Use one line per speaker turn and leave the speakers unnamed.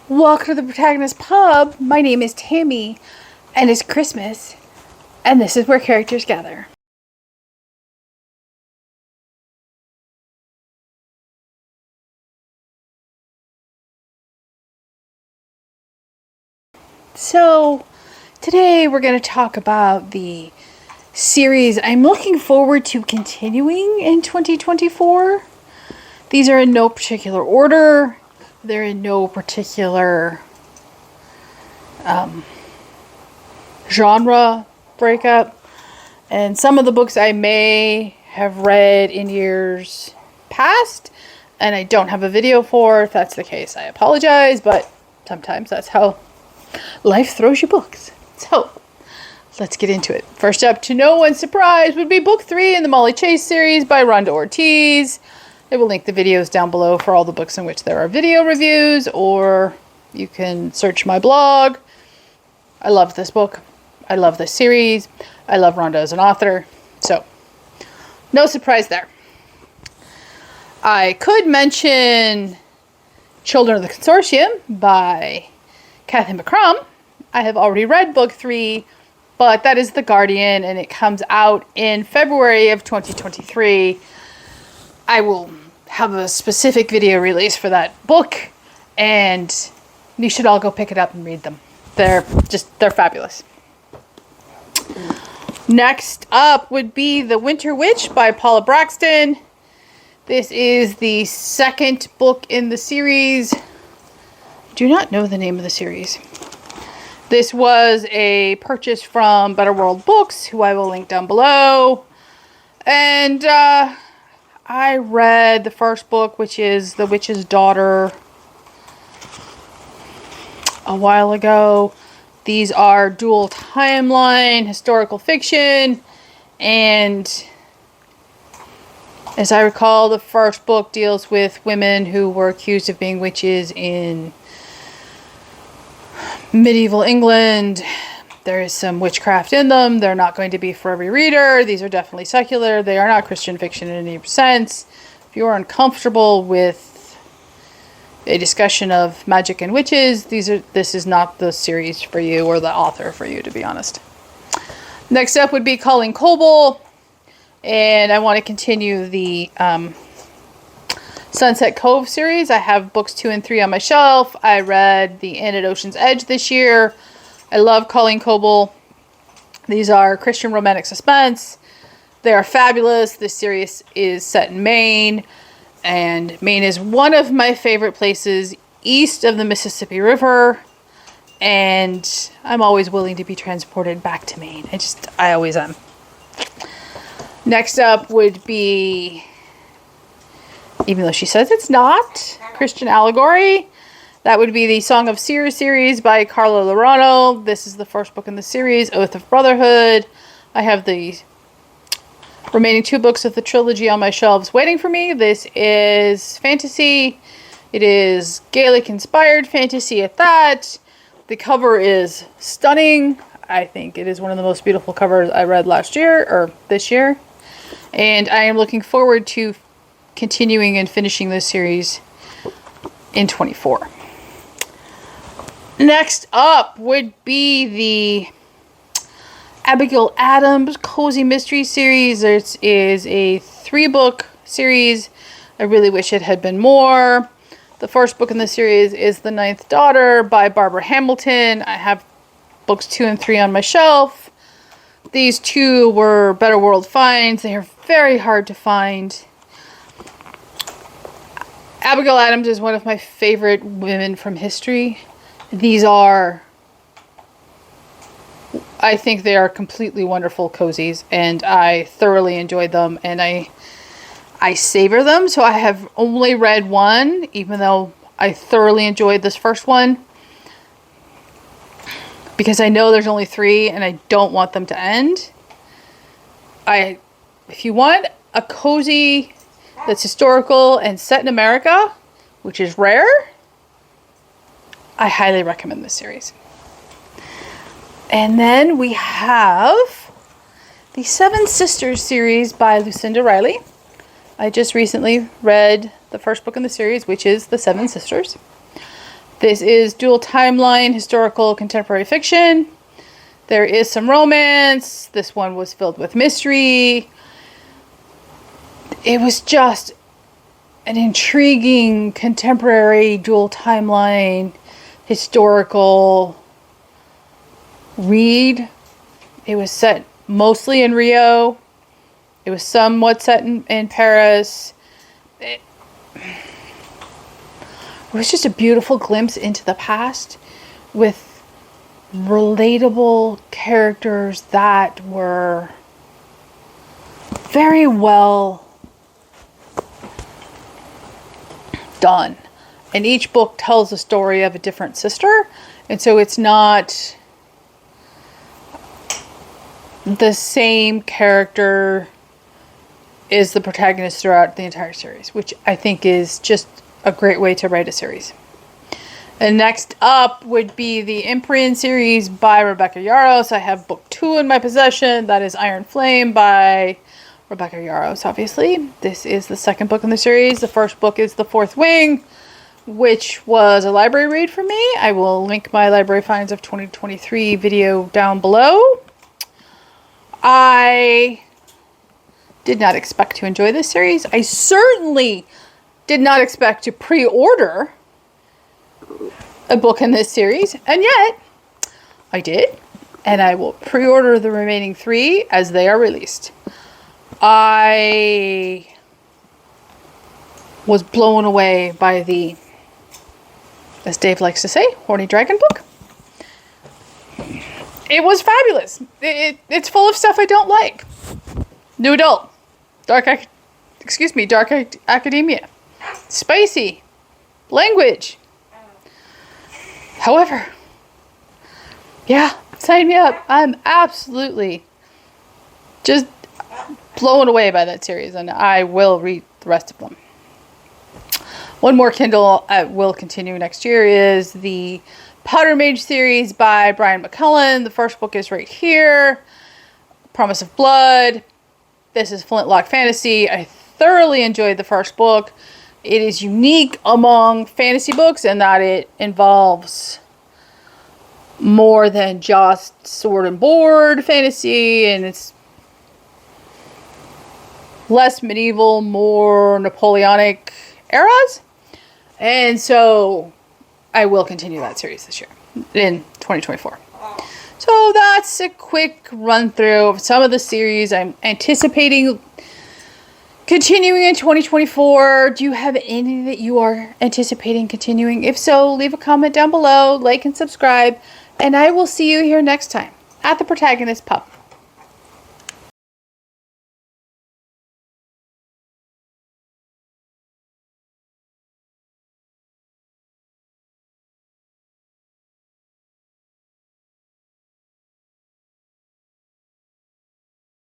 Welcome to the Protagonist Pub. My name is Tammy, and it's Christmas, and this is where characters gather. So, today we're going to talk about the series I'm looking forward to continuing in 2024. These are in no particular order. They're in no particular genre breakup. And some of the books I may have read in years past, and I don't have a video for. If that's the case, I apologize, but sometimes that's how life throws you books. So, let's get into it. First up, to no one's surprise, would be book 3 in the Molly Chase series by Rhonda Ortiz. I will link the videos down below for all the books in which there are video reviews, or you can search my blog. I love this book. I love this series. I love Rhonda as an author. So, no surprise there. I could mention Children of the Consortium by Cathy McCrumb. I have already read book 3, but that is The Guardian, and it comes out in February of 2023. I will have a specific video release for that book, and you should all go pick it up and read them. They're fabulous. Next up would be The Winter Witch by Paula Brackston. This is the second book in the series. I do not know the name of the series. This was a purchase from Better World Books, who I will link down below. And I read the first book, which is The Witch's Daughter, a while ago. These are dual timeline historical fiction, and as I recall, the first book deals with women who were accused of being witches in medieval England. There is some witchcraft in them. They're not going to be for every reader. These are definitely secular. They are not Christian fiction in any sense. If you are uncomfortable with a discussion of magic and witches, this is not the series for you or the author for you, to be honest. Next up would be Collen Coble, and I want to continue the Sunset Cove series. I have books 2 and 3 on my shelf. I read The Inn at Ocean's Edge this year. I love Collen Coble. These are Christian romantic suspense. They are fabulous. This series is set in Maine, and Maine is one of my favorite places east of the Mississippi River, and I'm always willing to be transported back to Maine. I always am. Next up would be, even though she says it's not, Christian Allegory. That would be the Song of Seare series by Carla Laureano. This is the first book in the series, Oath of Brotherhood. I have the remaining 2 books of the trilogy on my shelves waiting for me. This is fantasy. It is Gaelic-inspired fantasy at that. The cover is stunning. I think it is one of the most beautiful covers I read last year, or this year. And I am looking forward to continuing and finishing this series in 24. Next up would be the Abigail Adams Cozy Mystery series. It is a 3-book series. I really wish it had been more. The first book in the series is The Ninth Daughter by Barbara Hamilton. I have books 2 and 3 on my shelf. These 2 were Better World finds. They are very hard to find. Abigail Adams is one of my favorite women from history. These are, I think they are completely wonderful cozies, and I thoroughly enjoyed them, and I savor them. So I have only read 1, even though I thoroughly enjoyed this first one, because I know there's only 3 and I don't want them to end. If you want a cozy that's historical and set in America, which is rare, I highly recommend this series. And then we have the Seven Sisters series by Lucinda Riley. I just recently read the first book in the series, which is The Seven Sisters. This is dual timeline, historical, contemporary fiction. There is some romance. This one was filled with mystery. It was just an intriguing, contemporary, dual timeline, historical read. It was set mostly in Rio. It was somewhat set in Paris. It was just a beautiful glimpse into the past with relatable characters that were very well done. And each book tells the story of a different sister. And so it's not the same character is the protagonist throughout the entire series, which I think is just a great way to write a series. And next up would be the Empyrean series by Rebecca Yarros. I have book 2 in my possession. That is Iron Flame by Rebecca Yarros, obviously. This is the second book in the series. The first book is The Fourth Wing, which was a library read for me. I will link my library finds of 2023 video down below. I did not expect to enjoy this series. I certainly did not expect to pre-order a book in this series, and yet I did, and I will pre-order the remaining 3 as they are released. I was blown away by the, as Dave likes to say, horny dragon book. It was fabulous. It's full of stuff I don't like. New adult, dark academia, spicy language. However, yeah, sign me up. I'm absolutely just blown away by that series, and I will read the rest of them. One more Kindle I will continue next year is the Powder Mage series by Brian McClellan. The first book is right here. Promise of Blood. This is Flintlock Fantasy. I thoroughly enjoyed the first book. It is unique among fantasy books in that it involves more than just sword and board fantasy, and it's less medieval, more Napoleonic eras. And so I will continue that series this year in 2024. So that's a quick run through of some of the series I'm anticipating continuing in 2024. Do you have any that you are anticipating continuing? If so, leave a comment down below, like and subscribe, and I will see you here next time at the Protagonist Pub.